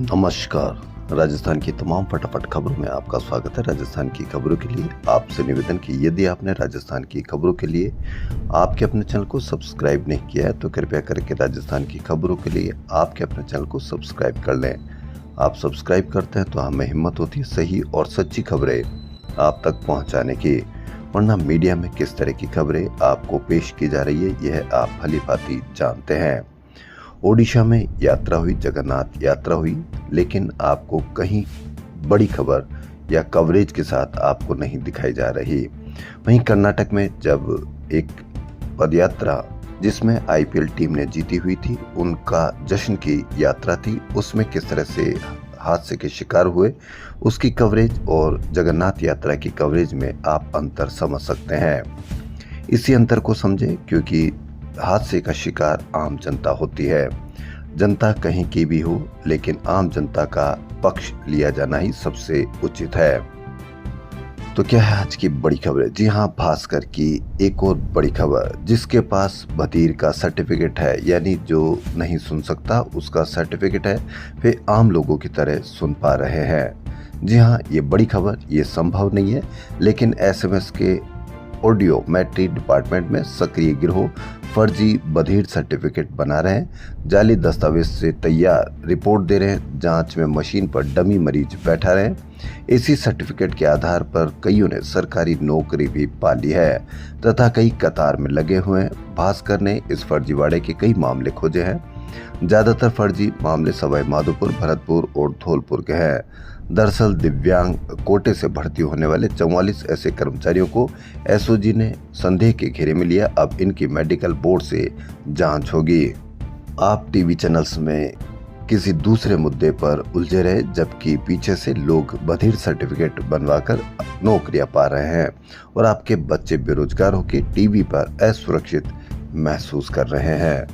नमस्कार। राजस्थान की तमाम फटाफट खबरों में आपका स्वागत है। राजस्थान की खबरों के लिए आपसे निवेदन कि यदि आपने राजस्थान की खबरों के लिए आपके अपने चैनल को सब्सक्राइब नहीं किया है तो कृपया करके राजस्थान की खबरों के लिए आपके अपने चैनल को सब्सक्राइब कर लें। आप सब्सक्राइब करते हैं तो हमें हिम्मत होती है सही और सच्ची खबरें आप तक पहुंचाने की, वरना मीडिया में किस तरह की खबरें आपको पेश की जा रही है यह आप भली भांति जानते हैं। ओडिशा में यात्रा हुई, जगन्नाथ यात्रा हुई, लेकिन आपको कहीं बड़ी खबर या कवरेज के साथ आपको नहीं दिखाई जा रही। वहीं कर्नाटक में जब एक पदयात्रा जिसमें आईपीएल टीम ने जीती हुई थी, उनका जश्न की यात्रा थी, उसमें किस तरह से हादसे के शिकार हुए उसकी कवरेज और जगन्नाथ यात्रा की कवरेज में आप अंतर समझ सकते हैं। इसी अंतर को समझें क्योंकि हादसे का शिकार आम जनता होती है। जनता कहीं की भी हो, लेकिन आम जनता का पक्ष लिया जाना ही सबसे उचित है। तो क्या है आज की बड़ी खबर? जी हाँ, भास्कर की एक और बड़ी खबर। जिसके पास बधिर का सर्टिफिकेट है, यानी जो नहीं सुन सकता उसका सर्टिफिकेट है, वे आम लोगों की तरह सुन पा रहे हैं। जी हाँ, ये बड़ी खबर, ये संभव नहीं है, लेकिन एसएमएस के ऑडियो मैट्री डिपार्टमेंट में सक्रिय गिरोह फर्जी बधिर सर्टिफिकेट बना रहे हैं, जाली दस्तावेज से तैयार रिपोर्ट दे रहे हैं, जांच में मशीन पर डमी मरीज बैठा रहे हैं। इसी सर्टिफिकेट के आधार पर कईयों ने सरकारी नौकरी भी पा ली है तथा कई कतार में लगे हुए हैं। भास्कर ने इस फर्जीवाड़े के कई मामले खोजे हैं। ज्यादातर फर्जी मामले सवाई माधोपुर, भरतपुर और धौलपुर के हैं। दरअसल दिव्यांग कोटे से भर्ती होने वाले 44 ऐसे कर्मचारियों को एसओजी ने संदेह के घेरे में लिया। अब इनकी मेडिकल बोर्ड से जांच होगी। आप टीवी चैनल्स में किसी दूसरे मुद्दे पर उलझे रहे, जबकि पीछे से लोग बधिर सर्टिफिकेट बनवाकर नौकरियां पा रहे हैं और आपके बच्चे बेरोजगार होकर टीवी पर असुरक्षित महसूस कर रहे हैं।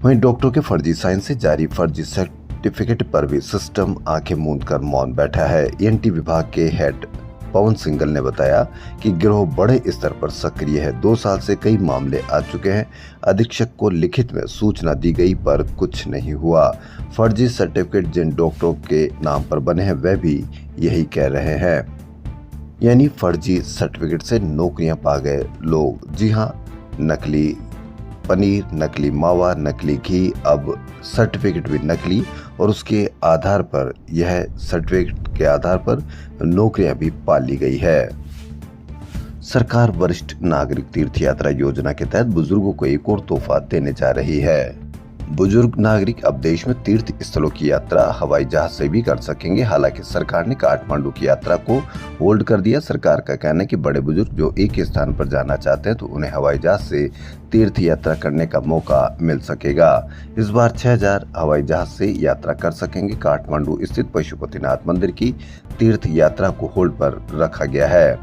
वहीं डॉक्टरों के फर्जी साइन से जारी फर्जी सर्टिफिकेट पर भी सिस्टम आंखें मूंद कर मौन बैठा है। ईएनटी विभाग के हेड पवन सिंघल ने बताया कि गिरोह बड़े स्तर पर सक्रिय है। 2 साल से कई मामले आ चुके हैं। अधीक्षक को लिखित में सूचना दी गई पर कुछ नहीं हुआ। फर्जी सर्टिफिकेट जिन डॉक्टरों के नाम पर बने हैं वह भी यही कह रहे हैं, यानी फर्जी सर्टिफिकेट से नौकरियां पा गए लोग। जी हाँ, नकली पनीर, नकली मावा, नकली घी, अब सर्टिफिकेट भी नकली, और उसके आधार पर यह सर्टिफिकेट के आधार पर नौकरियां भी पा ली गई है। सरकार वरिष्ठ नागरिक तीर्थ यात्रा योजना के तहत बुजुर्गों को एक और तोहफा देने जा रही है। बुजुर्ग नागरिक अब देश में तीर्थ स्थलों की यात्रा हवाई जहाज से भी कर सकेंगे। हालांकि सरकार ने काठमांडू की यात्रा को होल्ड कर दिया। सरकार का कहना है कि बड़े बुजुर्ग जो एक ही स्थान पर जाना चाहते हैं तो उन्हें हवाई जहाज से तीर्थ यात्रा करने का मौका मिल सकेगा। इस बार 6000 हवाई जहाज से यात्रा कर सकेंगे। काठमांडू स्थित पशुपतिनाथ मंदिर की तीर्थ यात्रा को होल्ड पर रखा गया है।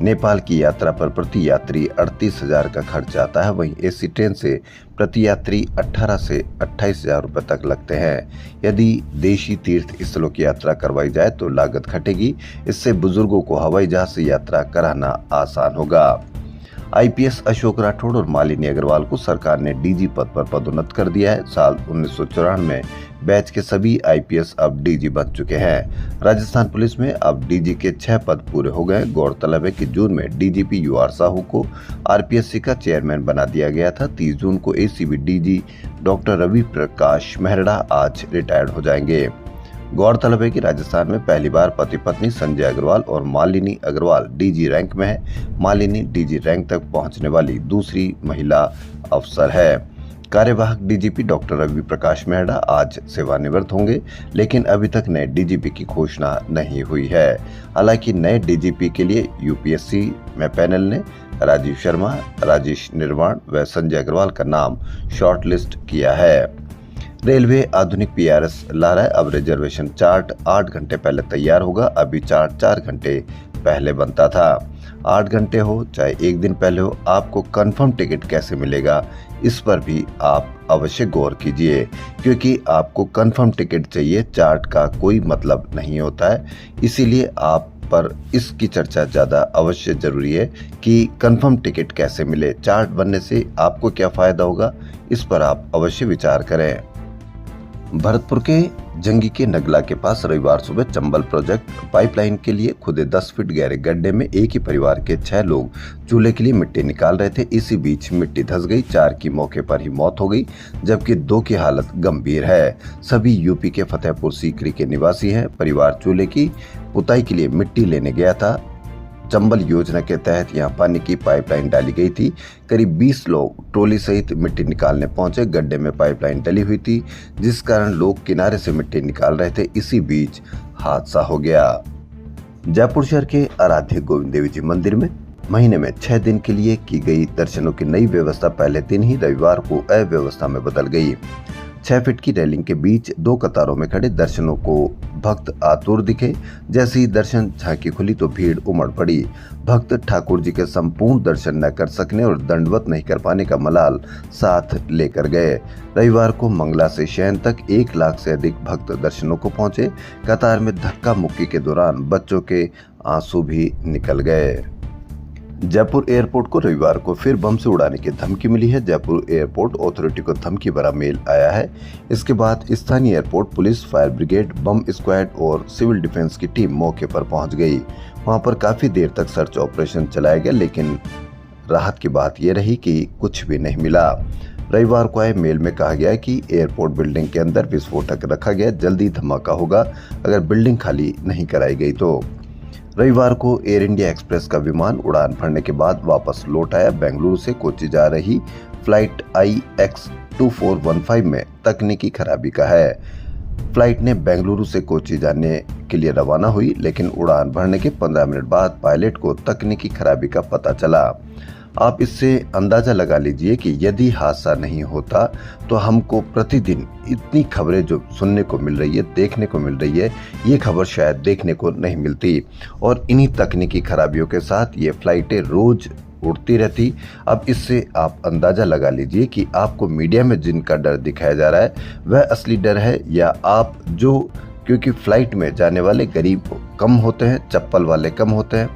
नेपाल की यात्रा पर प्रति यात्री 38,000 का खर्च आता है। वहीं एसी ट्रेन से प्रति यात्री 18 से 28,000 रुपए तक लगते हैं। यदि देशी तीर्थ स्थलों की यात्रा करवाई जाए तो लागत घटेगी। इससे बुजुर्गों को हवाई जहाज से यात्रा कराना आसान होगा। आईपीएस अशोक राठौड़ और मालिनी अग्रवाल को सरकार ने डीजी पद पर पदोन्नत कर दिया है। साल 1994 में बैच के सभी आईपीएस अब डीजी बन चुके हैं। राजस्थान पुलिस में अब डीजी के 6 पद पूरे हो गए। गौरतलब है कि जून में डीजीपी यूआर साहू को आरपीएससी का चेयरमैन बना दिया गया था। 30 जून को ACB DG doctor Ravi Prakash Mehra आज रिटायर्ड हो जाएंगे। गौरतलब है कि राजस्थान में पहली बार पति पत्नी संजय अग्रवाल और मालिनी अग्रवाल डीजी रैंक में है। मालिनी डीजी रैंक तक पहुंचने वाली दूसरी महिला अफसर है। कार्यवाहक डीजीपी डॉक्टर रवि प्रकाश मेहरा आज सेवानिवृत्त होंगे, लेकिन अभी तक नए डीजीपी की घोषणा नहीं हुई है। हालांकि नए डीजीपी के लिए यूपीएससी में पैनल ने राजीव शर्मा, राजेश निर्वाण व संजय अग्रवाल का नाम शॉर्टलिस्ट किया है। रेलवे आधुनिक पीआरएस ला रहा है। अब रिजर्वेशन चार्ट 8 घंटे पहले तैयार होगा। अभी चार्ट 4 घंटे पहले बनता था। 8 घंटे हो चाहे 1 दिन पहले हो, आपको कंफर्म टिकट कैसे मिलेगा, इस पर भी आप अवश्य गौर कीजिए, क्योंकि आपको कंफर्म टिकट चाहिए, चार्ट का कोई मतलब नहीं होता है। इसीलिए आप पर इसकी चर्चा ज्यादा अवश्य जरूरी है कि कंफर्म टिकट कैसे मिले, चार्ट बनने से आपको क्या फायदा होगा, इस पर आप अवश्य विचार करें। भरतपुर के जंगी के नगला के पास रविवार सुबह चंबल प्रोजेक्ट पाइपलाइन के लिए खुदे 10 फीट गहरे गड्ढे में एक ही परिवार के 6 लोग चूल्हे के लिए मिट्टी निकाल रहे थे। इसी बीच मिट्टी धंस गई। 4 की मौके पर ही मौत हो गई, जबकि 2 की हालत गंभीर है। सभी यूपी के फतेहपुर सीकरी के निवासी हैं। परिवार चूल्हे की पुताई के लिए मिट्टी लेने गया था। चंबल योजना के तहत यहां पानी की पाइपलाइन डाली गई थी। करीब 20 लोग ट्रॉली सहित मिट्टी निकालने पहुंचे। गड्ढे में पाइपलाइन डली हुई थी, जिस कारण लोग किनारे से मिट्टी निकाल रहे थे। इसी बीच हादसा हो गया। जयपुर शहर के आराध्य गोविंद देवी जी मंदिर में महीने में 6 दिन के लिए की गई दर्शनों की नई व्यवस्था पहले दिन ही रविवार को अव्यवस्था में बदल गई। 6 फीट की रेलिंग के बीच 2 कतारों में खड़े दर्शनों को भक्त आतुर दिखे। जैसे ही दर्शन झांकी खुली तो भीड़ उमड़ पड़ी। भक्त ठाकुर जी के संपूर्ण दर्शन न कर सकने और दंडवत नहीं कर पाने का मलाल साथ लेकर गए। रविवार को मंगला से शयन तक 1 लाख से अधिक भक्त दर्शनों को पहुंचे। कतार में धक्का मुक्की के दौरान बच्चों के आंसू भी निकल गए। जयपुर एयरपोर्ट को रविवार को फिर बम से उड़ाने की धमकी मिली है। जयपुर एयरपोर्ट अथॉरिटी को धमकी भरा मेल आया है। इसके बाद स्थानीय एयरपोर्ट पुलिस, फायर ब्रिगेड, बम स्क्वाड और सिविल डिफेंस की टीम मौके पर पहुंच गई। वहां पर काफी देर तक सर्च ऑपरेशन चलाया गया, लेकिन राहत की बात यह रही कि कुछ भी नहीं मिला। रविवार को आए मेल में कहा गया कि एयरपोर्ट बिल्डिंग के अंदर विस्फोटक रखा गया, जल्दी धमाका होगा अगर बिल्डिंग खाली नहीं कराई गई तो। रविवार को एयर इंडिया एक्सप्रेस का विमान उड़ान भरने के बाद वापस लौट आया। बेंगलुरु से कोच्चि जा रही फ्लाइट IX2415 में तकनीकी खराबी का है। फ्लाइट ने बेंगलुरु से कोच्चि जाने के लिए रवाना हुई, लेकिन उड़ान भरने के 15 मिनट बाद पायलट को तकनीकी खराबी का पता चला। आप इससे अंदाजा लगा लीजिए कि यदि हादसा नहीं होता तो हमको प्रतिदिन इतनी खबरें जो सुनने को मिल रही है, देखने को मिल रही है, ये खबर शायद देखने को नहीं मिलती। और इन्हीं तकनीकी खराबियों के साथ ये फ्लाइटें रोज उड़ती रहती। अब इससे आप अंदाजा लगा लीजिए कि आपको मीडिया में जिनका डर दिखाया जा रहा है वह असली डर है या आप जो, क्योंकि फ्लाइट में जाने वाले गरीब कम होते हैं, चप्पल वाले कम होते हैं,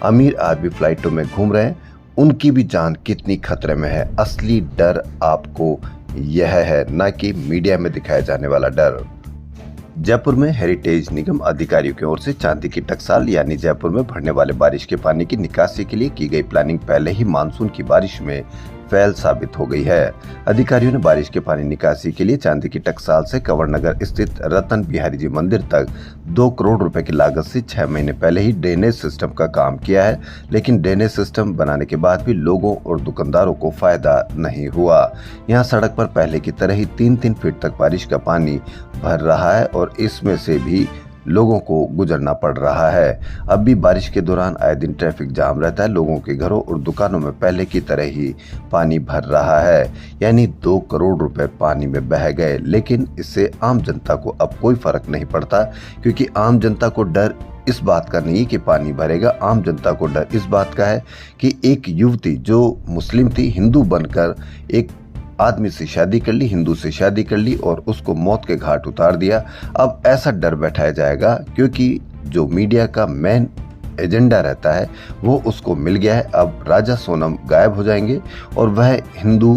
अमीर आदमी फ्लाइटों में घूम रहे हैं, उनकी भी जान कितनी खतरे में है। असली डर आपको यह है, न कि मीडिया में दिखाया जाने वाला डर। जयपुर में हेरिटेज निगम अधिकारियों की ओर से चांदी की टकसाल यानी जयपुर में भरने वाले बारिश के पानी की निकासी के लिए की गई प्लानिंग पहले ही मानसून की बारिश में फेल साबित हो गई है। अधिकारियों ने बारिश के पानी निकासी के लिए चांदी की टकसाल से कंवर नगर स्थित रतन बिहारी जी मंदिर तक 2 करोड़ रुपए की लागत से 6 महीने पहले ही ड्रेनेज सिस्टम का काम किया है, लेकिन ड्रेनेज सिस्टम बनाने के बाद भी लोगों और दुकानदारों को फायदा नहीं हुआ। यहाँ सड़क पर पहले की तरह ही 3-3 फीट तक बारिश का पानी भर रहा है और इसमें से भी लोगों को गुजरना पड़ रहा है। अब भी बारिश के दौरान आए दिन ट्रैफिक जाम रहता है। लोगों के घरों और दुकानों में पहले की तरह ही पानी भर रहा है, यानी 2 करोड़ रुपए पानी में बह गए। लेकिन इससे आम जनता को अब कोई फर्क नहीं पड़ता, क्योंकि आम जनता को डर इस बात का नहीं कि पानी भरेगा। आम जनता को डर इस बात का है कि एक युवती जो मुस्लिम थी, हिंदू बनकर एक आदमी से शादी कर ली, हिंदू से शादी कर ली और उसको मौत के घाट उतार दिया। अब ऐसा डर बैठाया जाएगा, क्योंकि जो मीडिया का मेन एजेंडा रहता है वो उसको मिल गया है। अब राजा सोनम गायब हो जाएंगे और वह हिंदू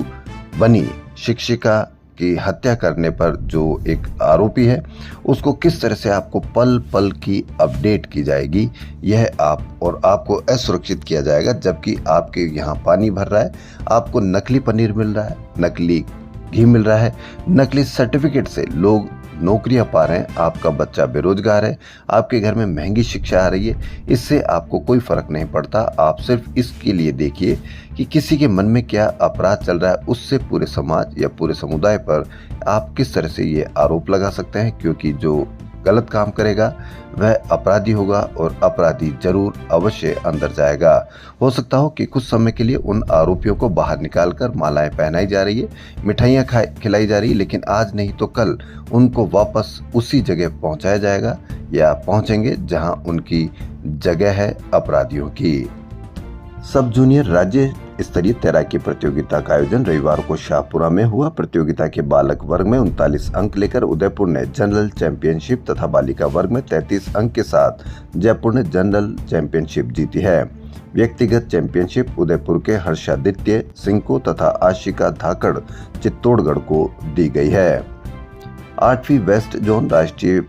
बनी शिक्षिका की हत्या करने पर जो एक आरोपी है उसको किस तरह से आपको पल पल की अपडेट की जाएगी, यह आपको असुरक्षित किया जाएगा। जबकि आपके यहाँ पानी भर रहा है, आपको नकली पनीर मिल रहा है, नकली घी मिल रहा है, नकली सर्टिफिकेट से लोग नौकरियां पा रहे हैं, आपका बच्चा बेरोजगार है, आपके घर में महंगी शिक्षा आ रही है। इससे आपको कोई फर्क नहीं पड़ता। आप सिर्फ इसके लिए देखिए कि किसी के मन में क्या अपराध चल रहा है, उससे पूरे समाज या पूरे समुदाय पर आप किस तरह से ये आरोप लगा सकते हैं। क्योंकि जो गलत काम करेगा वह अपराधी होगा और अपराधी जरूर अवश्य अंदर जाएगा। हो सकता हो कि कुछ समय के लिए उन आरोपियों को बाहर निकालकर मालाएं पहनाई जा रही है, मिठाइयां खिलाई जा रही है, लेकिन आज नहीं तो कल उनको वापस उसी जगह पहुंचाया जाएगा या पहुंचेंगे जहां उनकी जगह है अपराधियों की। सब जूनियर राज्य स्तरीय तैराकी प्रतियोगिता का आयोजन रविवार को शाहपुरा में हुआ। प्रतियोगिता के बालक वर्ग में 39 अंक लेकर उदयपुर ने जनरल चैंपियनशिप तथा बालिका वर्ग में 33 अंक के साथ जयपुर ने जनरल चैंपियनशिप जीती है। व्यक्तिगत चैंपियनशिप उदयपुर के हर्षादित्य सिंह को तथा आशिका धाकड़ चित्तौड़गढ़ को दी गई है। 8वीं वेस्ट जोन राष्ट्रीय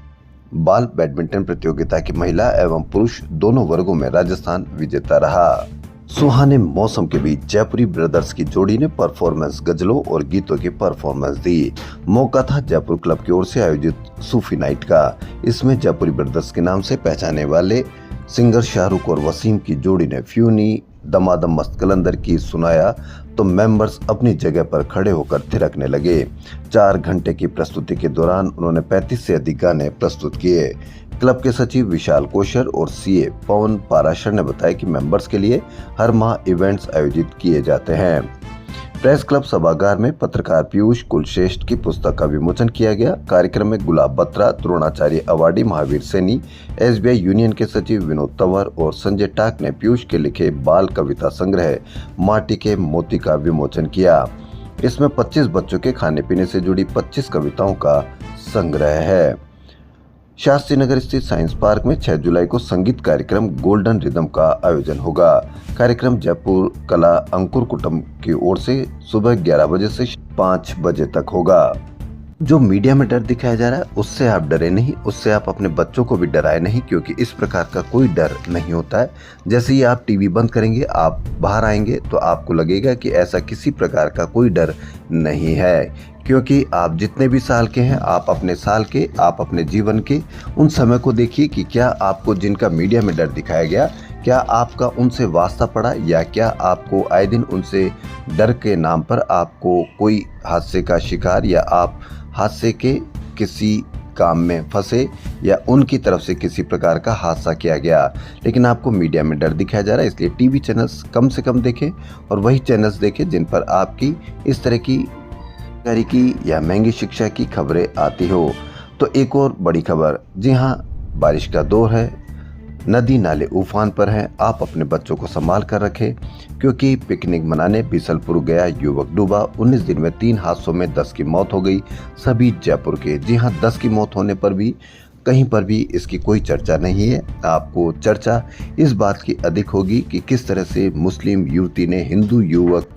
बाल बैडमिंटन प्रतियोगिता की महिला एवं पुरुष दोनों वर्गों में राजस्थान विजेता रहा। सुहाने मौसम के बीच जयपुरी ब्रदर्स की जोड़ी ने परफॉर्मेंस गजलों और गीतों की परफॉर्मेंस दी। मौका था जयपुर क्लब की ओर से आयोजित सूफी नाइट का। इसमें जयपुरी ब्रदर्स के नाम से पहचाने वाले सिंगर शाहरुख और वसीम की जोड़ी ने फ्यूनी दमादम मस्त कलंदर की सुनाया तो मेंबर्स अपनी जगह पर खड़े होकर थिरकने लगे। 4 घंटे की प्रस्तुति के दौरान उन्होंने 35 से अधिक गाने प्रस्तुत किए। क्लब के सचिव विशाल कोशर और सीए पवन पाराशर ने बताया कि मेंबर्स के लिए हर माह इवेंट्स आयोजित किए जाते हैं। प्रेस क्लब सभागार में पत्रकार पीयूष कुलश्रेष्ठ की पुस्तक का विमोचन किया गया। कार्यक्रम में Gulab Batra, Dronacharya awardee Mahavir Saini, SBI union के सचिव विनोद तंवर और संजय टाक ने पीयूष के लिखे बाल कविता संग्रह माटी के मोती का विमोचन किया। इसमें 25 बच्चों के खाने पीने से जुड़ी 25 कविताओं का संग्रह है। शास्त्री नगर स्थित साइंस पार्क में 6 जुलाई को संगीत कार्यक्रम गोल्डन रिदम का आयोजन होगा। कार्यक्रम जयपुर कला अंकुर कुटुंब की ओर से सुबह 11 बजे से 5 बजे तक होगा। जो मीडिया में डर दिखाया जा रहा है उससे आप डरे नहीं, उससे आप अपने बच्चों को भी डराए नहीं, क्योंकि इस प्रकार का कोई डर नहीं होता है। जैसे ही आप टीवी बंद करेंगे, आप बाहर आएंगे तो आपको लगेगा कि ऐसा किसी प्रकार का कोई डर नहीं है, क्योंकि आप जितने भी साल के हैं, आप अपने साल के, आप अपने जीवन के उन समय को देखिए कि क्या आपको जिनका मीडिया में डर दिखाया गया, क्या आपका उनसे वास्ता पड़ा, या क्या आपको आए दिन उनसे डर के नाम पर आपको कोई हादसे का शिकार या आप हादसे के किसी काम में फंसे या उनकी तरफ से किसी प्रकार का हादसा किया गया। लेकिन आपको मीडिया में डर दिखाया जा रहा है, इसलिए टीवी चैनल्स कम से कम देखें और वही चैनल्स देखें जिन पर आपकी इस तरह की जानकारी की या महंगी शिक्षा की खबरें आती हो। तो एक और बड़ी खबर, जी हाँ, बारिश का दौर है, नदी नाले उफान पर हैं। आप अपने बच्चों को संभाल कर रखें, क्योंकि पिकनिक मनाने बीसलपुर गया युवक डूबा। 19 दिन में 3 हादसों में 10 की मौत हो गई, सभी जयपुर के। जी हाँ, 10 की मौत होने पर भी कहीं पर भी इसकी कोई चर्चा नहीं है। आपको चर्चा इस बात की अधिक होगी कि किस तरह से मुस्लिम युवती ने हिंदू युवक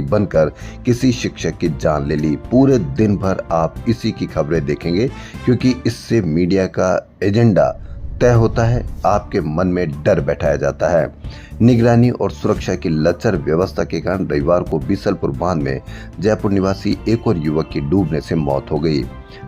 बनकर किसी शिक्षक की जान ले ली। पूरे दिन भर आप इसी की खबरें देखेंगे, क्योंकि इससे मीडिया का एजेंडा तय होता है, आपके मन में डर बैठाया जाता है। निगरानी और सुरक्षा की लचर व्यवस्था के कारण रविवार को बीसलपुर बांध में जयपुर निवासी एक और युवक की डूबने से मौत हो गई।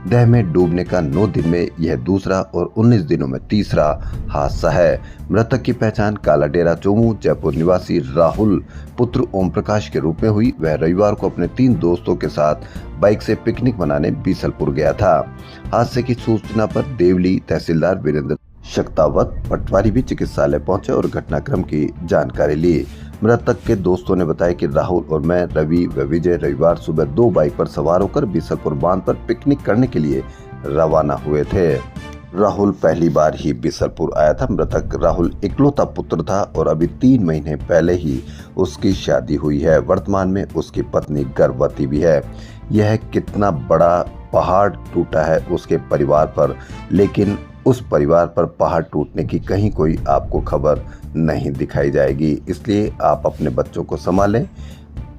दह में डूबने का 9 दिन में यह दूसरा और 19 दिनों में तीसरा हादसा है। मृतक की पहचान काला डेरा चोमू जयपुर निवासी राहुल पुत्र ओम प्रकाश के रूप में हुई। वह रविवार को अपने 3 दोस्तों के साथ बाइक से पिकनिक मनाने बीसलपुर गया था। हादसे की सूचना पर देवली तहसीलदार वीरेंद्र शक्तावत पटवारी भी चिकित्सालय पहुंचे और घटनाक्रम की जानकारी ली। मृतक के दोस्तों ने बताया कि राहुल और मैं, रवि व विजय रविवार सुबह 2 बाइक पर सवार होकर बीसलपुर बांध पर पिकनिक करने के लिए रवाना हुए थे। राहुल पहली बार ही बीसलपुर आया था। मृतक राहुल इकलौता पुत्र था और अभी 3 महीने पहले ही उसकी शादी हुई है। वर्तमान में उसकी पत्नी गर्भवती भी है। यह कितना बड़ा पहाड़ टूटा है उसके परिवार पर, लेकिन उस परिवार पर पहाड़ टूटने की कहीं कोई आपको खबर नहीं दिखाई जाएगी। इसलिए आप अपने बच्चों को संभालें।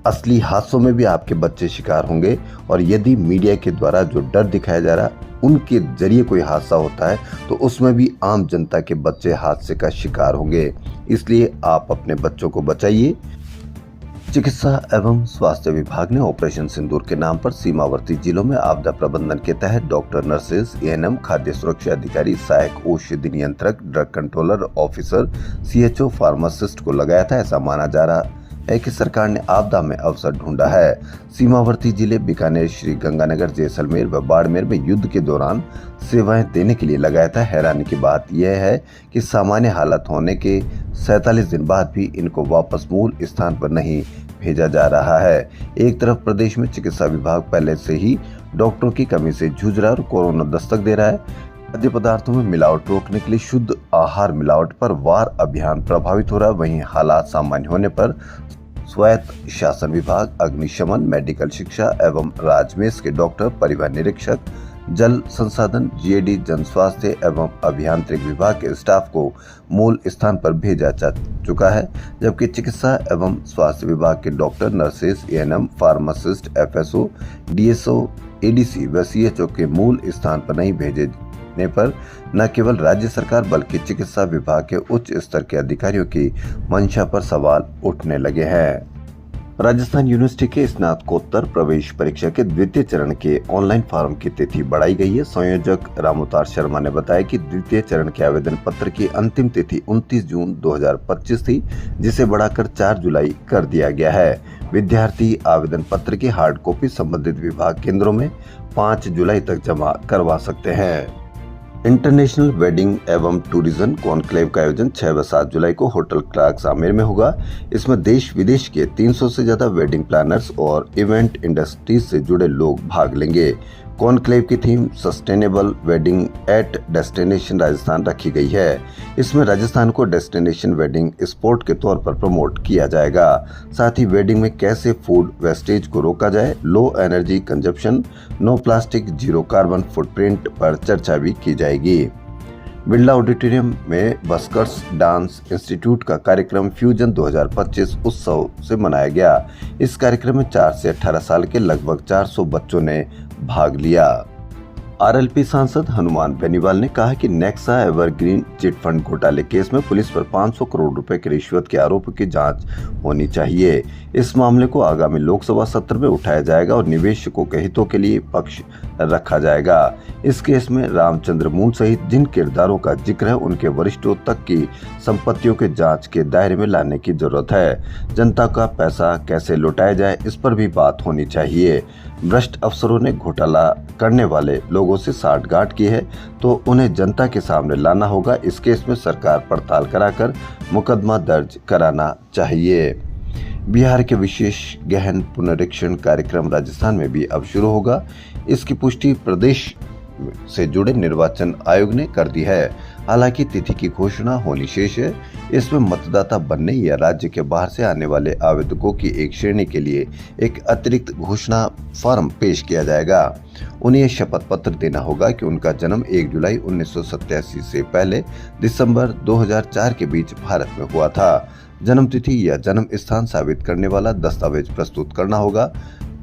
असली हादसों में भी आपके बच्चे शिकार होंगे, और यदि मीडिया के द्वारा जो डर दिखाया जा रहा है उनके जरिए कोई हादसा होता है तो उसमें भी आम जनता के बच्चे हादसे का शिकार होंगे। इसलिए आप अपने बच्चों को बचाइए। चिकित्सा एवं स्वास्थ्य विभाग ने ऑपरेशन सिंदूर के नाम पर सीमावर्ती जिलों में आपदा प्रबंधन के तहत डॉक्टर, नर्सेज, एएनएम, खाद्य सुरक्षा अधिकारी, सहायक औषधि नियंत्रक, drug controller officer, CHO, pharmacist को लगाया था। ऐसा माना जा रहा है कि सरकार ने आपदा में अवसर ढूंढा है। सीमावर्ती जिले बीकानेर, श्री गंगानगर, जैसलमेर व बाड़मेर में युद्ध के दौरान सेवाएं देने के लिए लगाया था। हैरानी की बात यह है कि सामान्य हालत होने के 47 दिन बाद भी इनको वापस मूल स्थान पर नहीं भेजा जा रहा है। एक तरफ प्रदेश में चिकित्सा विभाग पहले से ही डॉक्टरों की कमी से जूझ रहा है और कोरोना दस्तक दे रहा है। खाद्य पदार्थों में मिलावट रोकने के लिए शुद्ध आहार मिलावट पर वार अभियान प्रभावित हो रहा है। वहीं हालात सामान्य होने पर स्वायत्त शासन विभाग, अग्निशमन, मेडिकल शिक्षा एवं राजमेश के डॉक्टर, परिवहन निरीक्षक, जल संसाधन, जीएडी, जन स्वास्थ्य एवं अभियांत्रिक विभाग के स्टाफ को मूल स्थान पर भेजा जा चुका है, जबकि चिकित्सा एवं स्वास्थ्य विभाग के doctor, nurses, ANM, pharmacist, FSO, DSO, ADC व सीएचओ के मूल स्थान पर नहीं भेजने पर न केवल राज्य सरकार बल्कि चिकित्सा विभाग के उच्च स्तर के अधिकारियों की मंशा पर सवाल उठने लगे हैं। राजस्थान यूनिवर्सिटी के स्नातकोत्तर प्रवेश परीक्षा के द्वितीय चरण के ऑनलाइन फॉर्म की तिथि बढ़ाई गई है। संयोजक रामोतार शर्मा ने बताया कि द्वितीय चरण के आवेदन पत्र की अंतिम तिथि 29 जून 2025 थी, जिसे बढ़ाकर 4 जुलाई कर दिया गया है। विद्यार्थी आवेदन पत्र की हार्ड कॉपी संबंधित विभाग केंद्रों में 5 जुलाई तक जमा करवा सकते हैं। इंटरनेशनल वेडिंग एवं टूरिज्म कॉन्क्लेव का आयोजन 6 व 7 जुलाई को होटल क्लार्क्स आमेर में होगा। इसमें देश विदेश के 300 से ज्यादा वेडिंग प्लानर्स और इवेंट इंडस्ट्रीज से जुड़े लोग भाग लेंगे। कॉन्क्लेव की theme sustainable wedding at destination Rajasthan रखी गई है। इसमें राजस्थान को डेस्टिनेशन वेडिंग स्पॉट के तौर पर प्रमोट किया जाएगा। साथ ही वेडिंग में कैसे फूड वेस्टेज को रोका जाए, low energy consumption, no plastic, zero carbon footprint पर चर्चा भी की जाएगी। बिरला ऑडिटोरियम में बस्कर्स डांस इंस्टीट्यूट का कार्यक्रम फ्यूजन 2025 उत्सव से मनाया गया। इस कार्यक्रम में 4 से 18 साल के लगभग 400 बच्चों ने भाग लिया। आरएलपी सांसद हनुमान बेनीवाल ने कहा कि नेक्सा एवरग्रीन चिट फंड घोटाले केस में पुलिस पर 500 करोड़ रुपए की रिश्वत के आरोप की जांच होनी चाहिए। इस मामले को आगामी लोकसभा सत्र में उठाया जाएगा और निवेशकों के हितों के लिए पक्ष रखा जाएगा। इस केस में रामचंद्र मून सहित जिन किरदारों का जिक्र है, उनके वरिष्ठों तक की संपत्तियों के जांच के दायरे में लाने की जरूरत है। जनता का पैसा कैसे लौटाया जाए, इस पर भी बात होनी चाहिए। भ्रष्ट अफसरों ने घोटाला करने वाले लोगों से साठगांठ की है तो उन्हें जनता के सामने लाना होगा। इस केस में सरकार पड़ताल कराकर मुकदमा दर्ज कराना चाहिए। बिहार के विशेष गहन पुनरीक्षण कार्यक्रम राजस्थान में भी अब शुरू होगा। इसकी पुष्टि प्रदेश से जुड़े निर्वाचन आयोग ने कर दी है। हालांकि तिथि की घोषणा होनी शेष है। इसमें मतदाता बनने या राज्य के बाहर से आने वाले आवेदकों की एक श्रेणी के लिए एक अतिरिक्त घोषणा फॉर्म पेश किया जाएगा। उन्हें शपथ पत्र देना होगा कि उनका जन्म 1 जुलाई 1987 से पहले दिसंबर 2004 के बीच भारत में हुआ था। जन्म तिथि या जन्म स्थान साबित करने वाला दस्तावेज प्रस्तुत करना होगा।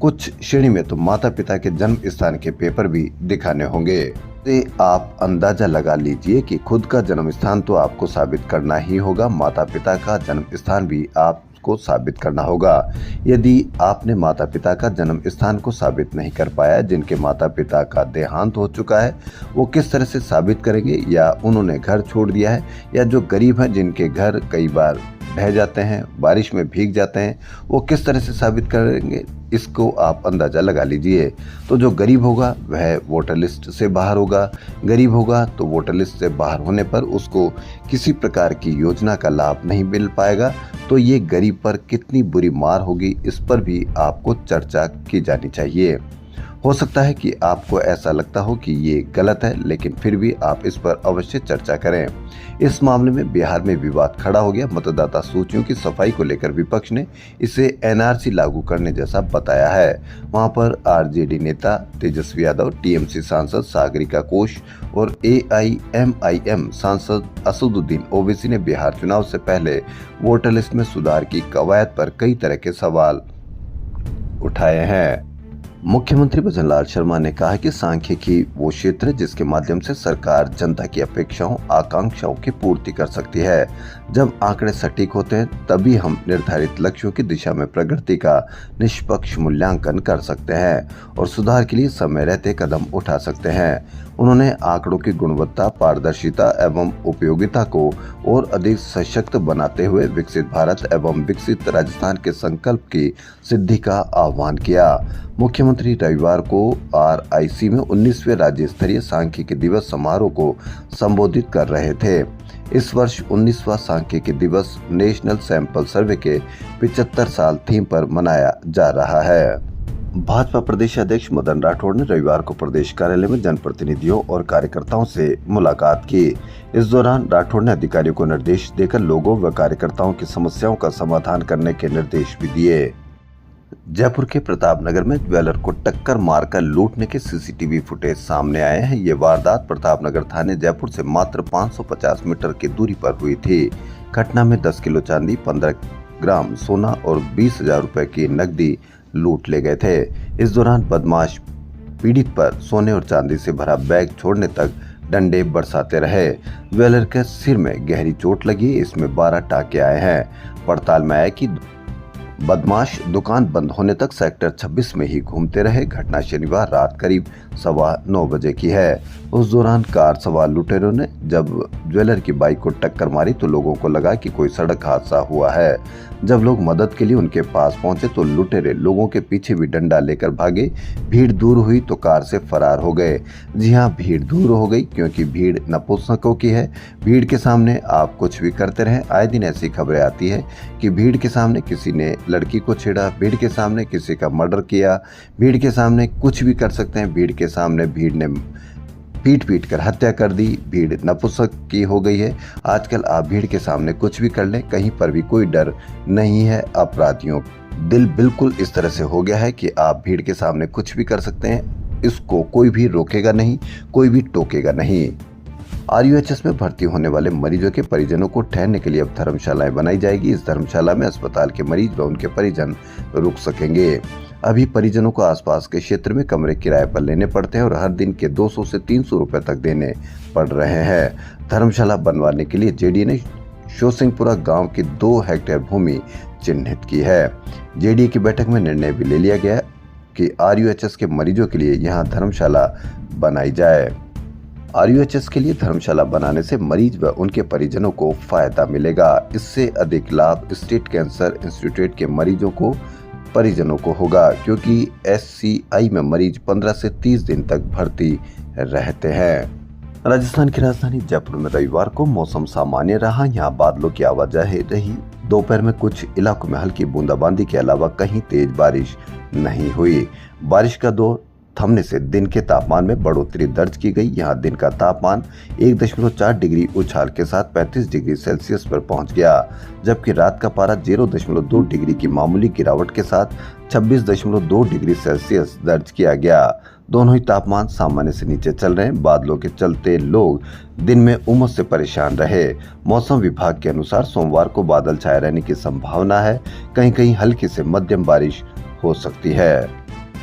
कुछ श्रेणी में तो माता पिता के जन्म स्थान के पेपर भी दिखाने होंगे। तो आप अंदाजा लगा लीजिए कि खुद का जन्म स्थान तो आपको साबित करना ही होगा, माता पिता का जन्म स्थान भी आपको साबित करना होगा। यदि आपने माता पिता का जन्म स्थान को साबित नहीं कर पाया, जिनके माता पिता का देहांत हो चुका है, वो किस तरह से साबित करेंगे? या उन्होंने घर छोड़ दिया है, या जो गरीब हैं जिनके घर कई बार ढह जाते हैं, बारिश में भीग जाते हैं, वो किस तरह से साबित करेंगे? इसको आप अंदाजा लगा लीजिए। तो जो गरीब होगा वह वोटर लिस्ट से बाहर होगा। गरीब होगा तो वोटर लिस्ट से बाहर होने पर उसको किसी प्रकार की योजना का लाभ नहीं मिल पाएगा। तो ये गरीब पर कितनी बुरी मार होगी, इस पर भी आपको चर्चा की जानी चाहिए। हो सकता है कि आपको ऐसा लगता हो कि ये गलत है, लेकिन फिर भी आप इस पर अवश्य चर्चा करें। इस मामले में बिहार में विवाद खड़ा हो गया। मतदाता सूचियों की सफाई को लेकर विपक्ष ने इसे एनआरसी लागू करने जैसा बताया है। वहां पर आरजेडी नेता तेजस्वी यादव, टीएमसी सांसद सागरिका कोश और एआईएमआईएम सांसद असदुद्दीन ओवैसी ने बिहार चुनाव से पहले वोटर लिस्ट में सुधार की कवायद पर कई तरह के सवाल उठाए हैं। मुख्यमंत्री भजनलाल शर्मा ने कहा कि सांख्यिकी वो क्षेत्र है जिसके माध्यम से सरकार जनता की अपेक्षाओं, आकांक्षाओं की पूर्ति कर सकती है। जब आंकड़े सटीक होते हैं तभी हम निर्धारित लक्ष्यों की दिशा में प्रगति का निष्पक्ष मूल्यांकन कर सकते हैं और सुधार के लिए समय रहते कदम उठा सकते हैं। उन्होंने आंकड़ों की गुणवत्ता, पारदर्शिता एवं उपयोगिता को और अधिक सशक्त बनाते हुए विकसित भारत एवं विकसित राजस्थान के संकल्प की सिद्धि का आह्वान किया। मुख्यमंत्री रविवार को आरआईसी में 19वें राज्य स्तरीय सांख्यिकी दिवस समारोह को संबोधित कर रहे थे। इस वर्ष 19वां सांख्यिकी दिवस नेशनल सैंपल सर्वे के 75 साल थीम पर मनाया जा रहा है। भाजपा प्रदेश अध्यक्ष मदन राठौड़ ने रविवार को प्रदेश कार्यालय में जनप्रतिनिधियों और कार्यकर्ताओं से मुलाकात की। इस दौरान राठौड़ ने अधिकारियों को निर्देश देकर लोगों व कार्यकर्ताओं की समस्याओं का समाधान करने के निर्देश भी दिए। जयपुर के प्रताप नगर में ज्वेलर को टक्कर मारकर लूटने के सीसीटीवी फुटेज सामने आए हैं। ये वारदात प्रताप नगर थाने जयपुर से मात्र 550 मीटर की दूरी पर हुई थी। घटना में 10 किलो चांदी, 15 ग्राम सोना और 20,000 रुपए की नकदी लूट ले गए थे। इस दौरान बदमाश पीड़ित पर सोने और चांदी से भरा बैग छोड़ने तक डंडे बरसाते रहे। ज्वेलर के सिर में गहरी चोट लगी, इसमें 12 टाके आए हैं। पड़ताल में आया कि बदमाश दुकान बंद होने तक सेक्टर 26 में ही घूमते रहे। घटना शनिवार रात करीब 9:15 बजे की है। उस दौरान कार सवार लुटेरों ने जब ज्वेलर की बाइक को टक्कर मारी तो लोगों को लगा कि कोई सड़क हादसा हुआ है। जब लोग मदद के लिए उनके पास पहुंचे तो लुटेरे लोगों के पीछे भी डंडा लेकर भागे। भीड़ दूर हुई तो कार से फरार हो गए। जी हाँ, भीड़ दूर हो गई क्योंकि भीड़ नपुंसकों की है। भीड़ के सामने आप कुछ भी करते रहें। आए दिन ऐसी खबरें आती है कि भीड़ के सामने किसी ने लड़की को छेड़ा, भीड़ के सामने किसी का मर्डर किया, भीड़ के सामने कुछ भी कर सकते हैं। भीड़ के सामने भीड़ ने पीट कर हत्या कर दी। भीड़ नपुंसक की हो गई है। आजकल आप भीड़ के सामने कुछ भी कर लें, कहीं पर भी कोई डर नहीं है। अपराधियों दिल बिल्कुल इस तरह से हो गया है कि आप भीड़ के सामने कुछ भी कर सकते हैं। इसको कोई भी रोकेगा नहीं, कोई भी टोकेगा नहीं। RUHS में भर्ती होने वाले मरीजों के परिजनों को ठहरने के लिए अब धर्मशालाएं बनाई जाएगी। इस धर्मशाला में अस्पताल के मरीज व उनके परिजन रुक सकेंगे। अभी परिजनों को आसपास के क्षेत्र में कमरे किराए पर लेने पड़ते हैं और हर दिन के 200 से 300 रुपए तक देने पड़ रहे हैं। धर्मशाला बनवाने के लिए JDA ने शोसिंगपुरा गांव की 2 हेक्टेयर भूमि चिन्हित की है। JDA की बैठक में निर्णय भी ले लिया गया कि RUHS के मरीजों के लिए यहाँ धर्मशाला बनाई जाए। RUHS के लिए धर्मशाला बनाने से मरीज व उनके परिजनों को फायदा मिलेगा। इससे अधिक लाभ स्टेट कैंसर इंस्टीट्यूट के मरीजों को परिजनों को होगा, क्योंकि SCI में मरीज 15 से 30 दिन तक भर्ती रहते हैं। राजस्थान की राजधानी जयपुर में रविवार को मौसम सामान्य रहा। यहाँ बादलों की आवाजाही रही। दोपहर में कुछ इलाकों में हल्की बूंदाबांदी के अलावा कहीं तेज बारिश नहीं हुई। बारिश का दौर थमने से दिन के तापमान में बढ़ोतरी दर्ज की गई। यहाँ दिन का तापमान 1.4 डिग्री उछाल के साथ 35 डिग्री सेल्सियस पर पहुंच गया, जबकि रात का पारा 0.2 डिग्री की मामूली गिरावट के साथ 26.2 डिग्री सेल्सियस दर्ज किया गया। दोनों ही तापमान सामान्य से नीचे चल रहे हैं। बादलों के चलते लोग दिन में उमस से परेशान रहे। मौसम विभाग के अनुसार सोमवार को बादल छाए रहने की संभावना है। कहीं कहीं हल्की से मध्यम बारिश हो सकती है।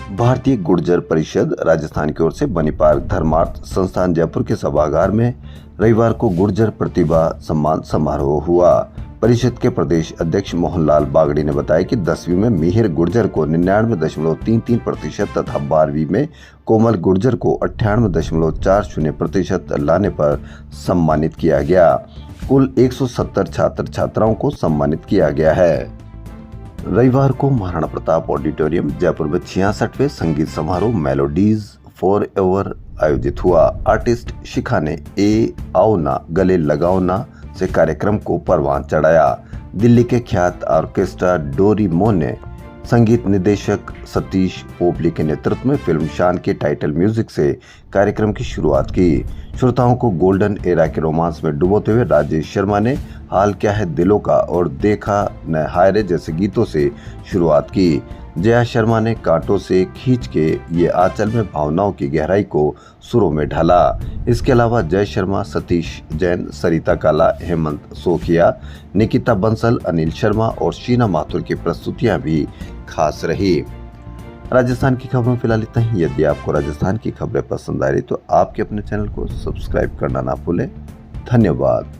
भारतीय गुर्जर परिषद राजस्थान की ओर से बनी पार्क धर्मार्थ संस्थान जयपुर के सभागार में रविवार को गुर्जर प्रतिभा सम्मान समारोह हुआ। परिषद के प्रदेश अध्यक्ष मोहनलाल बागड़ी ने बताया कि 10वीं में मिहिर गुर्जर को 99.33% तथा 12वीं में कोमल गुर्जर को 98.40% लाने पर सम्मानित किया गया। कुल 170 छात्र छात्राओं को सम्मानित किया गया है। रविवार को महाराणा प्रताप ऑडिटोरियम जयपुर में 66वें संगीत समारोह मेलोडीज फॉर एवर आयोजित हुआ। आर्टिस्ट शिखा ने आओ ना गले लगाओ ना से कार्यक्रम को परवान चढ़ाया। दिल्ली के ख्यात ऑर्केस्ट्रा डोरीमोन ने संगीत निदेशक सतीश पोपली के नेतृत्व में फिल्म शान के टाइटल म्यूजिक से कार्यक्रम की शुरुआत की। श्रोताओं को गोल्डन एरा के रोमांस में डुबोते हुए राजेश शर्मा ने हाल क्या है दिलों का और देखा न हायरे जैसे गीतों से शुरुआत की। जया शर्मा ने कांटों से खींच के ये आंचल में भावनाओं की गहराई को सुरों में ढाला। इसके अलावा जय शर्मा, सतीश जैन, सरिता काला, हेमंत सोखिया, निकिता बंसल, अनिल शर्मा और शीना माथुर की प्रस्तुतियां भी खास रही। राजस्थान की खबरों में फिलहाल इतना ही। यदि आपको राजस्थान की खबरें पसंद आ रही तो आपके अपने चैनल को सब्सक्राइब करना ना भूलें। धन्यवाद।